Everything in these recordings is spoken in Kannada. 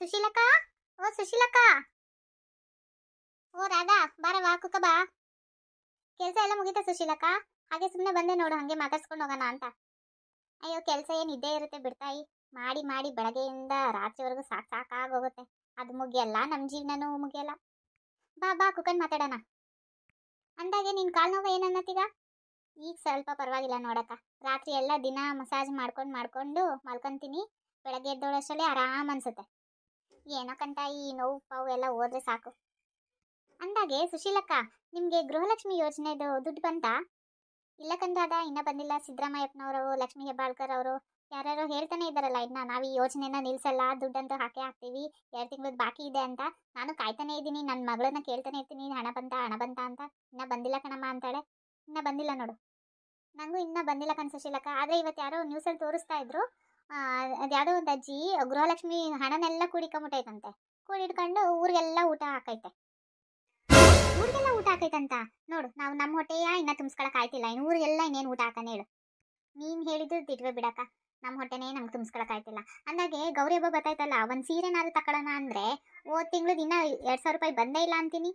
ಸುಶೀಲಕ್ಕ, ಓ ಸುಶೀಲಕ್ಕ, ಓ ರಾಧಾ ಬಾರವಾ ಕುಕ್ಕ ಬಾ. ಕೆಲಸ ಎಲ್ಲ ಮುಗೀತಾ ಸುಶೀಲಕ್ಕ? ಹಾಗೆ ಸುಮ್ಮನೆ ಬಂದೆ ನೋಡು, ಹಂಗೆ ಮಾತಾಡ್ಸ್ಕೊಂಡು ಹೋಗೋಣ ಅಂತ. ಅಯ್ಯೋ ಕೆಲಸ ಏನು ಇದ್ದೇ ಇರುತ್ತೆ ಬಿಡ್ತಾಯಿ. ಮಾಡಿ ಮಾಡಿ ಬೆಳಗ್ಗೆಯಿಂದ ರಾತ್ರಿವರೆಗೂ ಸಾಕಾಗೋಗುತ್ತೆ. ಅದು ಮುಗಿಯಲ್ಲ, ನಮ್ಮ ಜೀವನನೂ ಮುಗಿಯಲ್ಲ. ಬಾ ಬಾ ಕುಕ್ಕನ್ ಮಾತಾಡೋಣ. ಅಂದಾಗೆ ನಿನ್ ಕಾಲು ನೋವು ಏನನ್ನತ್ತೀಗ? ಈಗ ಸ್ವಲ್ಪ ಪರವಾಗಿಲ್ಲ ನೋಡಕ್ಕ. ರಾತ್ರಿ ಎಲ್ಲ ದಿನ ಮಸಾಜ್ ಮಾಡ್ಕೊಂಡು ಮಲ್ಕೊಂತೀನಿ. ಬೆಳಗ್ಗೆ ಎದ್ದೋಳಷ್ಟರಲ್ಲಿ ಆರಾಮ್ ಅನ್ಸುತ್ತೆ. ಏನೋ ಕಂಟ ಈ ನೋವು ಪಾವು ಎಲ್ಲ ಹೋದ್ರೆ ಸಾಕು. ಅಂದಾಗೆ ಸುಶೀಲಕ್ಕ, ನಿಮ್ಗೆ ಗೃಹಲಕ್ಷ್ಮಿ ಯೋಜನೆದು ದುಡ್ಡು ಬಂತಾ? ಇಲ್ಲ ಕಂದಾದ, ಇನ್ನ ಬಂದಿಲ್ಲ. ಸಿದ್ದರಾಮಯ್ಯಪ್ಪನವರು, ಲಕ್ಷ್ಮೀ ಹೆಬ್ಬಾಳ್ಕರ್ ಅವರು ಯಾರ್ಯಾರೋ ಹೇಳ್ತಾನೆ ಇದ್ದಾರಲ್ಲ, ಇನ್ನ ನಾವು ಈ ಯೋಜನೆನ ನಿಲ್ಸಲ್ಲ, ದುಡ್ಡಂತೂ ಹಾಕೇ ಹಾಕ್ತೀವಿ, 2 ತಿಂಗಳದ್ದು ಬಾಕಿ ಇದೆ ಅಂತ. ನಾನು ಕಾಯ್ತಾನೆ ಇದ್ದೀನಿ, ನನ್ನ ಮಗಳನ್ನ ಕೇಳ್ತಾನೆ ಇರ್ತೀನಿ, ಹಣ ಬಂತ ಅಂತ. ಇನ್ನ ಬಂದಿಲ್ಲ ಕಣಮ್ಮ ಅಂತಾಳೆ. ಇನ್ನ ಬಂದಿಲ್ಲ ನೋಡು. ನಂಗೂ ಇನ್ನ ಬಂದಿಲ್ಲ ಕಣ್ ಸುಶೀಲಕ್ಕ. ಆದ್ರೆ ಇವತ್ತು ಯಾರೋ ನ್ಯೂಸಲ್ಲಿ ತೋರಿಸ್ತಾ ಇದ್ರು, ಅದ್ಯಾವುದೋ ಒಂದು ಅಜ್ಜಿ ಗೃಹಲಕ್ಷ್ಮಿ ಹಣನೆಲ್ಲ ಕೂಡಿಕೊಂಬಿಟ್ಟೈತಂತೆ. ಕೂಡಿಡ್ಕೊಂಡು ಊರಿಗೆಲ್ಲ ಊಟ ಹಾಕೈತೆ. ಊರಿಗೆಲ್ಲ ಊಟ ಹಾಕೈತಂತ. ನೋಡು, ನಾವು ನಮ್ಮ ಹೊಟ್ಟೆಯ ಇನ್ನ ತುಂಬಿಸ್ಕೊಳಕ್ ಆಯ್ತಿಲ್ಲ, ಇನ್ನು ಊರಿಗೆಲ್ಲ ಇನ್ನೇನು ಊಟ ಹಾಕನ ಹೇಳು. ನೀನ್ ಹೇಳಿದ್ದು ತಿಟ್ವೆ ಬಿಡಕ್ಕ, ನಮ್ಮ ಹೊಟ್ಟೆನೇ ನಮ್ಗೆ ತುಂಬಿಸ್ಕೊಳಕ್ ಆಯ್ತಿಲ್ಲ. ಅಂದಾಗೆ ಗೌರಿ ಹಬ್ಬ ಬತ್ತಾಯ್ತಲ್ಲ, ಒಂದು ಸೀರೆನಾದ್ರು ತಕೊಳ್ಳೋಣ ಅಂದ್ರೆ ಹೋದ ತಿಂಗಳು ದಿನ 2000 ರೂಪಾಯಿ ಬಂದೇ ಇಲ್ಲ ಅಂತೀನಿ.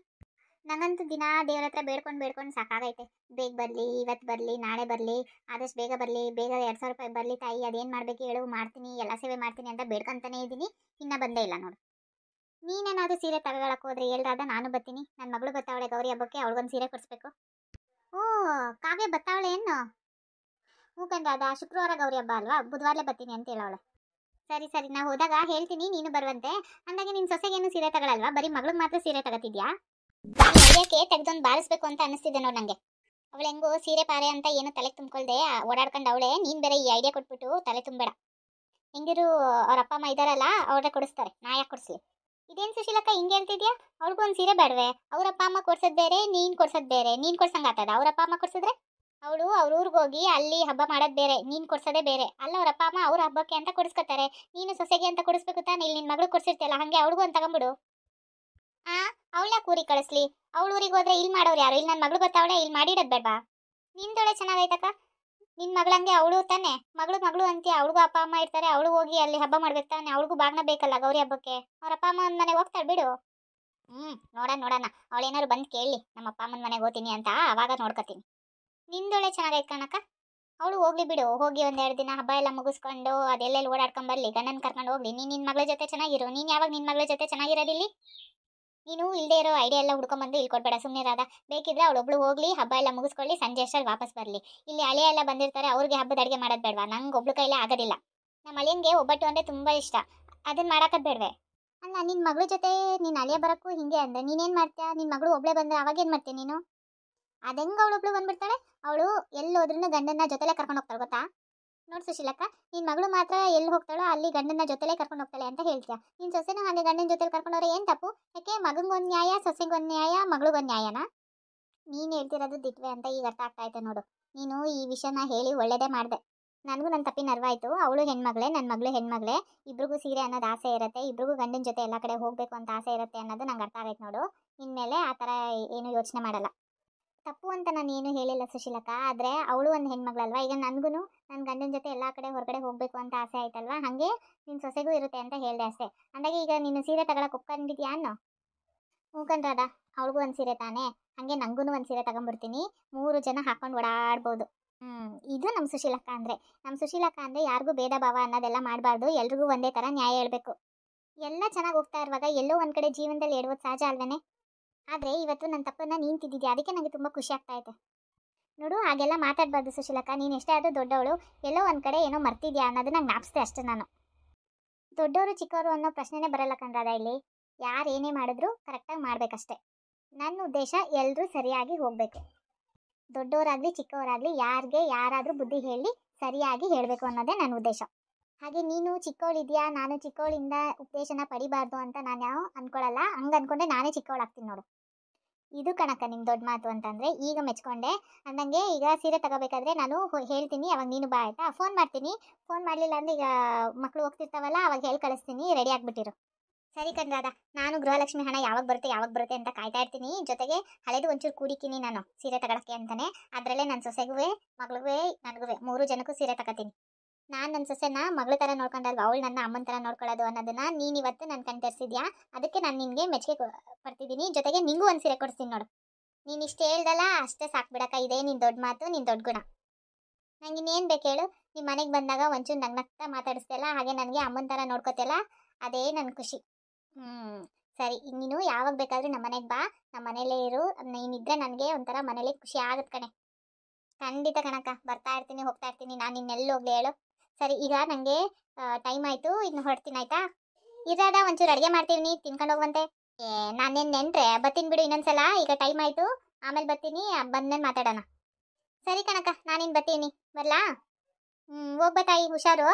ನಂಗಂತೂ ದಿನ ದೇವ್ರ ಹತ್ರ ಬೇಡ್ಕೊಂಡು ಸಾಕಾಗೈತೆ. ಬೇಗ ಬರಲಿ, ಇವತ್ತು ಬರಲಿ, ನಾಳೆ ಬರಲಿ, ಆದಷ್ಟು ಬೇಗ ಬರಲಿ, ಬೇಗ 2000 ರೂಪಾಯಿ ಬರಲಿ ತಾಯಿ, ಅದೇನು ಮಾಡ್ಬೇಕು ಹೇಳು, ಮಾಡ್ತೀನಿ, ಎಲ್ಲ ಸೇವೆ ಮಾಡ್ತೀನಿ ಅಂತ ಬೇಡ್ಕೊಂತಾನೆ ಇದ್ದೀನಿ. ಇನ್ನ ಬಂದೇ ಇಲ್ಲ ನೋಡು. ನೀನೇನಾದ್ರೂ ಸೀರೆ ತಗೊಳಕ್ ಹೋದ್ರೆ ಹೇಳ್ರಾದ, ನಾನು ಬರ್ತೀನಿ. ನನ್ನ ಮಗಳು ಬತ್ತಾವಳೆ ಗೌರಿ ಹಬ್ಬಕ್ಕೆ, ಅವಳಿಗೊಂದು ಸೀರೆ ಕೊಡಿಸ್ಬೇಕು. ಓ ಕಾವ್ಯ ಬತ್ತಾವಳೆ ಏನು? ಹೂಕಂಡ್ರಾದ, ಶುಕ್ರವಾರ ಗೌರಿ ಹಬ್ಬ ಅಲ್ವಾ, ಬುಧವಾರಲೇ ಬರ್ತೀನಿ ಅಂತ ಹೇಳವಳೆ. ಸರಿ ಸರಿ, ನಾ ಹೋದಾಗ ಹೇಳ್ತೀನಿ, ನೀನು ಬರುವಂತೆ. ಅಂದಾಗೆ ನಿನ್ನ ಸೊಸೆಗೇನು ಸೀರೆ ತಗೊಳಲ್ವಾ, ಬರೀ ಮಗಳಿಗೆ ಮಾತ್ರ ಸೀರೆ ತಗೋತಿದ್ಯಾ? ಅದಕ್ಕೆ ತೆಗ್ದೊಂದು ಬಾರಿಸ್ಬೇಕು ಅಂತ ಅನಿಸ್ತಿದೆ ನೋಡು ನನಗೆ. ಅವಳು ಹೆಂಗೋ ಸೀರೆ ಪಾರೆ ಅಂತ ಏನು ತಲೆ ತುಂಬ್ಕೊಳ್ದೆ ಓಡಾಡ್ಕೊಂಡು ಅವಳೆ. ನೀನು ಬೇರೆ ಈ ಐಡಿಯಾ ಕೊಟ್ಬಿಟ್ಟು ತಲೆ ತುಂಬಬೇಡ. ಹೆಂಗಿರು ಅವ್ರ ಅಪ್ಪ ಅಮ್ಮ ಇದ್ದಾರಲ್ಲ, ಅವ್ರೇ ಕೊಡಿಸ್ತಾರೆ, ನಾ ಯಾಕೆ ಕೊಡಿಸ್ಲಿ? ಇದೇನು ಸುಶೀಲಕ್ಕ ಹಿಂಗೆ ಹೇಳ್ತಿದ್ಯಾ? ಅವ್ಳಿಗೂ ಒಂದು ಸೀರೆ ಬೇಡವೆ? ಅವ್ರ ಅಪ್ಪ ಅಮ್ಮ ಕೊಡ್ಸೋದು ಬೇರೆ, ನೀನು ಕೊಡ್ಸೋದು ಬೇರೆ. ನೀನು ಕೊಡ್ಸಂಗೆ ಆಗ್ತದ? ಅವ್ರ ಅಪ್ಪ ಅಮ್ಮ ಕೊಡ್ಸಿದ್ರೆ ಅವಳು ಅವ್ರ ಊರಿಗೆ ಹೋಗಿ ಅಲ್ಲಿ ಹಬ್ಬ ಮಾಡೋದು ಬೇರೆ, ನೀನು ಕೊಡ್ಸೋದೇ ಬೇರೆ. ಅಲ್ಲ ಅವ್ರ ಅಪ್ಪ ಅಮ್ಮ ಅವ್ರ ಹಬ್ಬಕ್ಕೆ ಅಂತ ಕೊಡಿಸ್ಕೊತಾರೆ, ನೀನು ಸೊಸೆಗೆ ಅಂತ ಕೊಡಿಸ್ಬೇಕು ತಾನೆ. ಇಲ್ಲಿ ನಿನ್ನ ಮಗಳು ಕೊಡ್ಸಿರ್ತಿಯಲ್ಲ, ಹಾಗೆ ಅವಳಿಗೂ ಒಂದು ತಗೊಂಬಿಡು. ಅವಳ ಯಾಕೆ ಊರಿಗೆ ಕಳಿಸ್ಲಿ? ಅವಳ ಊರಿಗೆ ಹೋದ್ರೆ ಇಲ್ಲಿ ಮಾಡೋರು ಯಾರು? ಇಲ್ಲಿ ನನ್ನ ಮಗಳು ಬರ್ತಾವಳೆ, ಇಲ್ಲಿ ಮಾಡಿಡೋದು ಬೇಡವಾ? ನಿಂದೊಳೆ ಚೆನ್ನಾಗೈತಕ್ಕ. ನಿನ್ನ ಮಗಳಂಗೆ ಅವಳು ತಾನೆ, ಮಗಳು ಅಂತೀಯ. ಅವಳಿಗೂ ಅಪ್ಪ ಅಮ್ಮ ಇರ್ತಾರೆ, ಅವಳು ಹೋಗಿ ಅಲ್ಲಿ ಹಬ್ಬ ಮಾಡ್ಬೇಕು ತಾನೆ. ಅವಳಿಗೂ ಬಾಗ್ನ ಬೇಕಲ್ಲ ಗೌರಿ ಹಬ್ಬಕ್ಕೆ. ಅವ್ರ ಅಪ್ಪ ಅಮ್ಮ ಒಂದು ಮನೆಗೆ ಹೋಗ್ತಾಳೆ ಬಿಡು. ನೋಡೋಣ ಅವಳೇನಾದ್ರು ಬಂದು ಕೇಳಿ ನಮ್ಮ ಅಪ್ಪ ಅಮ್ಮನ ಮನೆಗೆ ಹೋಗ್ತೀನಿ ಅಂತ, ಅವಾಗ ನೋಡ್ಕೊತೀನಿ. ನಿಂದೊಳೆ ಚೆನ್ನಾಗೈತೆ ಕಣಕ್ಕ. ಅವಳು ಹೋಗ್ಲಿ ಬಿಡು, ಹೋಗಿ 1-2 ದಿನ ಹಬ್ಬ ಎಲ್ಲ ಮುಗಿಸ್ಕೊಂಡು ಅದೆಲ್ಲೆಲ್ಲಿ ಓಡಾಡ್ಕೊಂಡ್ ಬರ್ಲಿ, ಗಂಡನ ಕರ್ಕೊಂಡು ಹೋಗ್ಲಿ. ನಿನ್ನ ಮಗಳ ಜೊತೆ ಚೆನ್ನಾಗಿರು. ನೀನು ಯಾವಾಗ ನಿನ್ನ ಮಗಳ ಜೊತೆ ಚೆನ್ನಾಗಿರೋದಿಲ್ಲಿ? ನೀನು ಇಲ್ಲದೆ ಇರೋ ಐಡಿಯಾ ಎಲ್ಲ ಹುಡ್ಕೊಂಬಂದು ಇಲ್ಲಿ ಕೊಡ್ಬೇಡ, ಸುಮ್ಮನೆ ರಾದ. ಬೇಕಿದ್ರೆ ಅವಳೊಬ್ಳು ಹೋಗ್ಲಿ, ಹಬ್ಬ ಎಲ್ಲ ಮುಗಿಸ್ಕೊಳ್ಳಿ, ಸಂಜೆ ಅಷ್ಟರಲ್ಲಿ ವಾಪಸ್ ಬರಲಿ. ಇಲ್ಲಿ ಅಳಿಯ ಎಲ್ಲ ಬಂದಿರ್ತಾರೆ, ಅವ್ರಿಗೆ ಹಬ್ಬದ ಅಡುಗೆ ಮಾಡೋದು ಬೇಡವಾ? ನಂಗೆ ಒಬ್ಳು ಕೈಲೇ ಆಗೋದಿಲ್ಲ. ನಮ್ಮ ಅಳಿಯಂಗೆ ಒಬ್ಬಟ್ಟು ಅಂದರೆ ತುಂಬ ಇಷ್ಟ, ಅದನ್ನ ಮಾಡೋಕ್ಕದು ಬೇಡವೆ? ಅಲ್ಲ, ನಿನ್ನ ಮಗಳ ಜೊತೆ ನೀನು ಅಳಿಯ ಬರೋಕ್ಕೂ ಹಿಂಗೆ ಅಂದರೆ ನೀನೇನು ಮಾಡ್ತೀಯಾ? ನಿನ್ನ ಮಗಳು ಒಬ್ಳೆ ಬಂದರೆ ಅವಾಗೇನು ಮಾಡ್ತೀಯ ನೀನು? ಅದೆಂಗೆ ಅವಳೊಬ್ಳು ಬಂದ್ಬಿಡ್ತಾಳೆ? ಅವಳು ಎಲ್ಲೋದ್ರೂ ಗಂಡನ ಜೊತೆಲೇ ಕರ್ಕೊಂಡು ಹೋಗ್ತಾಳೆ, ಗೊತ್ತಾ? ನೋಡು ಸುಶೀಲಕ್ಕ, ನಿನ್ನ ಮಗಳು ಮಾತ್ರ ಎಲ್ಲಿ ಹೋಗ್ತಾಳೋ ಅಲ್ಲಿ ಗಂಡನ ಜೊತೆಲೇ ಕರ್ಕೊಂಡು ಹೋಗ್ತಾಳೆ ಅಂತ ಹೇಳ್ತೀಯ. ನಿನ್ನ ಸೊಸೆನೂ ಹಾಗೆ ಗಂಡನ ಜೊತೆಲಿ ಕರ್ಕೊಂಡವ್ರೆ, ಏನು ತಪ್ಪು? ಯಾಕೆ ಮಗಂಗೊಂದು ನ್ಯಾಯ, ಸೊಸೆಗೊಂದು ನ್ಯಾಯ, ಮಗಳಿಗೊಂದು ನ್ಯಾಯನಾ? ನೀನು ಹೇಳ್ತಿರೋದು ದಿಟ್ವೆ ಅಂತ ಈಗ ಅರ್ಥ ಆಗ್ತಾ ಐತೆ ನೋಡು. ನೀನು ಈ ವಿಷಯನ ಹೇಳಿ ಒಳ್ಳೇದೇ ಮಾಡಿದೆ. ನನಗೂ ನನ್ನ ತಪ್ಪಿನ ಅರ್ವಾಯ್ತು. ಅವಳು ಹೆಣ್ಮಗಳೇ, ನನ್ನ ಮಗಳು ಹೆಣ್ಮಗಳೇ. ಇಬ್ರಿಗೂ ಸೀರೆ ಅನ್ನೋದು ಆಸೆ ಇರುತ್ತೆ, ಇಬ್ರಿಗೂ ಗಂಡನ ಜೊತೆ ಎಲ್ಲ ಕಡೆ ಹೋಗಬೇಕು ಅಂತ ಆಸೆ ಇರುತ್ತೆ ಅನ್ನೋದು ನಂಗೆ ಅರ್ಥ ಆಗೈತೆ ನೋಡು. ಇನ್ಮೇಲೆ ಆ ಥರ ಏನು ಯೋಚನೆ ಮಾಡಲ್ಲ. ತಪ್ಪು ಅಂತ ನಾನು ಏನು ಹೇಳಿಲ್ಲ ಸುಶೀಲಕ್ಕ, ಆದರೆ ಅವಳು ಒಂದು ಹೆಣ್ಮಗಳಲ್ವಾ. ಈಗ ನನಗೂ ನನ್ನ ಗಂಡನ ಜೊತೆ ಎಲ್ಲ ಕಡೆ ಹೊರಗಡೆ ಹೋಗಬೇಕು ಅಂತ ಆಸೆ ಆಯ್ತಲ್ವಾ, ಹಾಗೆ ನಿನ್ನ ಸೊಸೆಗೂ ಇರುತ್ತೆ ಅಂತ ಹೇಳಿದೆ ಅಷ್ಟೇ. ಅಂದಾಗೆ ಈಗ ನೀನು ಸೀರೆ ತಗೊಳಕ್ಕೆ ಒಪ್ಕೊಂಡಿದ್ಯಾ ಅನ್ನೋ? ಹೂಕಂಡ್ರಾದ, ಅವಳಿಗೂ ಒಂದು ಸೀರೆ ತಾನೇ, ಹಾಗೆ ನನಗೂ ಒಂದು ಸೀರೆ ತಗೊಂಡ್ಬಿಡ್ತೀನಿ. 3 ಜನ ಹಾಕೊಂಡು ಓಡಾಡ್ಬೋದು. ಇದು ನಮ್ಮ ಸುಶೀಲಕ್ಕ ಅಂದರೆ. ನಮ್ಮ ಸುಶೀಲಕ್ಕ ಅಂದರೆ ಯಾರಿಗೂ ಭೇದ ಭಾವ ಅನ್ನೋದೆಲ್ಲ ಮಾಡಬಾರ್ದು, ಎಲ್ರಿಗೂ ಒಂದೇ ಥರ ನ್ಯಾಯ ಹೇಳಬೇಕು. ಎಲ್ಲ ಚೆನ್ನಾಗಿ ಹೋಗ್ತಾ ಇರುವಾಗ ಎಲ್ಲೋ ಒಂದು ಕಡೆ ಜೀವನದಲ್ಲಿ ಎಡುವುದು ಸಹಜ ಅಲ್ವೇನೆ. ಆದರೆ ಇವತ್ತು ನನ್ನ ತಪ್ಪನ್ನು ನೀನು ತಿದ್ದಿದ್ಯಾ, ಅದಕ್ಕೆ ನನಗೆ ತುಂಬ ಖುಷಿ ಆಗ್ತಾ ಐತೆ ನೋಡು. ಹಾಗೆಲ್ಲ ಮಾತಾಡಬಾರ್ದು ಸುಶೀಲಕ್ಕ. ನೀನು ಎಷ್ಟೇ ಆದರೂ ದೊಡ್ಡವಳು, ಎಲ್ಲೋ ಒಂದು ಕಡೆ ಏನೋ ಮರ್ತಿದ್ಯಾ ಅನ್ನೋದನ್ನ ಜ್ಞಾಪಿಸ್ದೆ ಅಷ್ಟೇ ನಾನು. ದೊಡ್ಡವರು ಚಿಕ್ಕವರು ಅನ್ನೋ ಪ್ರಶ್ನೆನೇ ಬರಲ್ಲ ಕಣ್ರಾದ. ಇಲ್ಲಿ ಯಾರು ಏನೇ ಮಾಡಿದ್ರು ಕರೆಕ್ಟಾಗಿ ಮಾಡಬೇಕಷ್ಟೆ. ನನ್ನ ಉದ್ದೇಶ ಎಲ್ಲರೂ ಸರಿಯಾಗಿ ಹೋಗಬೇಕು. ದೊಡ್ಡವರಾಗಲಿ ಚಿಕ್ಕವರಾಗಲಿ ಯಾರಿಗೆ ಯಾರಾದರೂ ಬುದ್ಧಿ ಹೇಳಿ ಸರಿಯಾಗಿ ಹೇಳಬೇಕು ಅನ್ನೋದೇ ನನ್ನ ಉದ್ದೇಶ. ಹಾಗೆ ನೀನು ಚಿಕ್ಕವಳಿದ್ಯಾ, ನಾನು ಚಿಕ್ಕವಳಿಂದ ಉಪದೇಶನ ಪಡಿಬಾರ್ದು ಅಂತ ನಾನು ಯಾವ ಅಂದ್ಕೊಳ್ಳಲ್ಲ. ಹಂಗೆ ಅಂದ್ಕೊಂಡೆ ನಾನೇ ಚಿಕ್ಕವಳಾಗ್ತೀನಿ ನೋಡು. ಇದು ಕಣಕ್ಕ ನಿಮ್ಮ ದೊಡ್ಡ ಮಾತು ಅಂತಂದರೆ. ಈಗ ಮೆಚ್ಕೊಂಡೆ. ಅಂದಂಗೆ ಈಗ ಸೀರೆ ತಗೋಬೇಕಾದ್ರೆ ನಾನು ಹೇಳ್ತೀನಿ, ಅವಾಗ ನೀನು ಬಾ ಆಯಿತಾ? ಫೋನ್ ಮಾಡ್ತೀನಿ. ಫೋನ್ ಮಾಡಲಿಲ್ಲ ಅಂದರೆ ಈಗ ಮಕ್ಕಳು ಹೋಗ್ತಿರ್ತಾವಲ್ಲ, ಅವಾಗ ಹೇಳಿ ಕಳಿಸ್ತೀನಿ, ರೆಡಿ ಆಗಿಬಿಟ್ಟಿರು. ಸರಿ ಕಣ್ರಾದ, ನಾನು ಗೃಹಲಕ್ಷ್ಮಿ ಹಣ ಯಾವಾಗ ಬರುತ್ತೆ ಅಂತ ಕಾಯ್ತಾ ಇರ್ತೀನಿ. ಜೊತೆಗೆ ಹಳೆದು ಒಂಚೂರು ಕೂಡಿತೀನಿ ನಾನು ಸೀರೆ ತಗೊಳಕ್ಕೆ ಅಂತಲೇ. ಅದರಲ್ಲೇ ನನ್ನ ಸೊಸೆಗೂ, ಮಗಳಿಗೂ, ನನಗೂ 3 ಜನಕ್ಕೂ ಸೀರೆ ತಗೋತೀನಿ. ನಾನು ನನ್ನ ಸೊಸೆನ ಮಗಳ ಥರ ನೋಡ್ಕೊಂಡಲ್ವ ಅವಳು ನನ್ನ ಅಮ್ಮನ ಥರ ನೋಡ್ಕೊಳ್ಳೋದು ಅನ್ನೋದನ್ನ ನೀನು ಇವತ್ತು ನನ್ನ ಕಣ್ ತೆರೆಸಿದ್ಯಾ. ಅದಕ್ಕೆ ನಾನು ನಿನಗೆ ಮೆಚ್ಚುಗೆ ಪಡ್ತಿದ್ದೀನಿ. ಜೊತೆಗೆ ನಿಂಗೂ ಒಂದು ಸೀರೆ ಕೊಡಿಸ್ತೀನಿ ನೋಡು. ನೀನು ಇಷ್ಟು ಹೇಳ್ದಲ್ಲ ಅಷ್ಟೇ ಸಾಕು ಬಿಡಕ್ಕ. ಇದೇ ನಿನ್ನ ದೊಡ್ಡ ಮಾತು, ನಿನ್ನ ದೊಡ್ಡ ಗುಣ. ನಂಗೆ ಇನ್ನೇನು ಬೇಕು ಹೇಳು. ನಿಮ್ಮ ಮನೆಗೆ ಬಂದಾಗ ಒಂಚೂರು ನಗ್ನಗ್ತಾ ಮಾತಾಡಿಸ್ತಿಯಲ್ಲ, ಹಾಗೆ ನನಗೆ ಅಮ್ಮನ ಥರ ನೋಡ್ಕೋತಿಯಲ್ಲ, ಅದೇ ನನ್ನ ಖುಷಿ. ಸರಿ, ನೀನು ಯಾವಾಗ ಬೇಕಾದರೂ ನಮ್ಮ ಮನೆಗೆ ಬಾ, ನಮ್ಮ ಮನೇಲೇ ಇರು. ನೀನಿದ್ರೆ ನನಗೆ ಒಂಥರ ಮನೇಲಿ ಖುಷಿ ಆಗುತ್ತೆ ಕಣೆ. ಖಂಡಿತ ಕಣಕ್ಕ, ಬರ್ತಾ ಇರ್ತೀನಿ, ಹೋಗ್ತಾ ಇರ್ತೀನಿ. ನಾನು ಇನ್ನೆಲ್ಲಿ ಹೋಗ್ಲಿ ಹೇಳು. ಸರಿ, ಈಗ ನನಗೆ ಟೈಮ್ ಆಯಿತು, ಇನ್ನು ಹೊರಡ್ತೀನಿ ಆಯಿತಾ. ಇರಾದ ಒಂಚೂರು ಅಡುಗೆ ಮಾಡ್ತೀನಿ, ತಿನ್ಕೊಂಡು ಹೋಗುವಂತೆ. ನಾನೇನು ನೆನ್ರೆ ಬರ್ತೀನಿ ಬಿಡು ಇನ್ನೊಂದ್ಸಲ. ಈಗ ಟೈಮ್ ಆಯಿತು, ಆಮೇಲೆ ಬರ್ತೀನಿ, ಬಂದ್ಮೇಲೆ ಮಾತಾಡೋಣ. ಸರಿ ಕಣಕ್ಕ, ನಾನಿನ್ನು ಬರ್ತೀನಿ, ಬರಲಾ? ಹೋಗ್ಬಾ ತಾಯಿ, ಹುಷಾರು.